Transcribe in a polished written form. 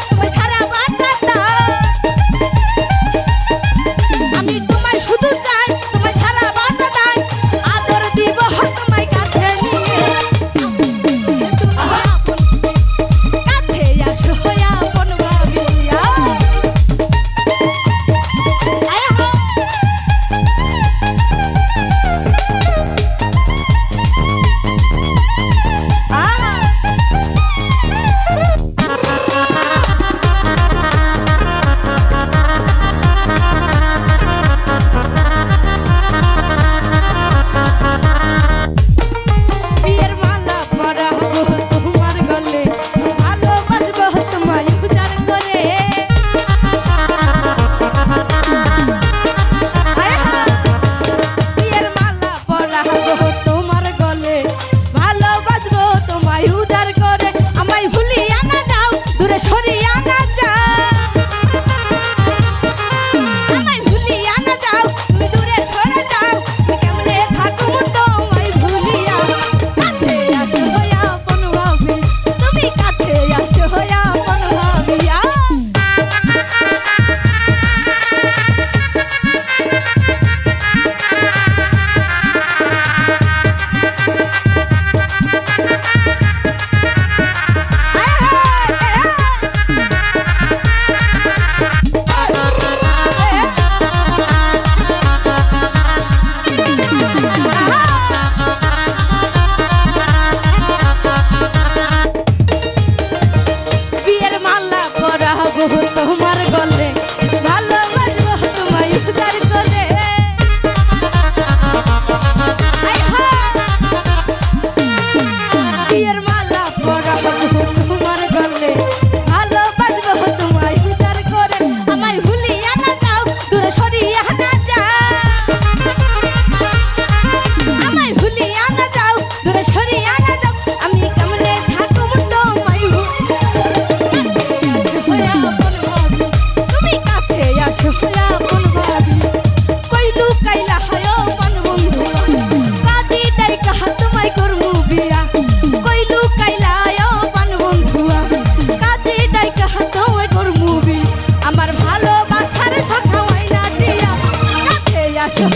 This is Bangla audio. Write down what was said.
তোমায় ছাড়া বাঁচা যায়। আমি তোমায় শুধু চাই, তোমায় ছাড়া বাঁচা যায়। আদর দিব তোমায় কাছে নিয়ে, তুমি আপন কাছে আসো আপন ভাবিয়া। তোমার গলে ভালোবাসবো তোমায় উজাড় করে। বিয়ের মালা পরাবো তোমার গলে ভালোবাসবো তোমায় উজাড় করে। আমায় ভুলিয়া না যাও, দূরে সরিয়া না যাও। আমায় ভুলিয়া না যাও, দূরে সরিয়া না যাও। আমি কেমনে থাকুম তোমায় আপন ভাবি। কইলু কাইলা হায় পান বন্ধু, কাদি ডাইকা তোমায় করমু বিয়া। কইলু কাইলা পান বন্ধু, কাদি ডাইকা তোমায় করমু বিয়া। আমার ভালোবাসার সখা হইলা দিয়া কাছে আসো।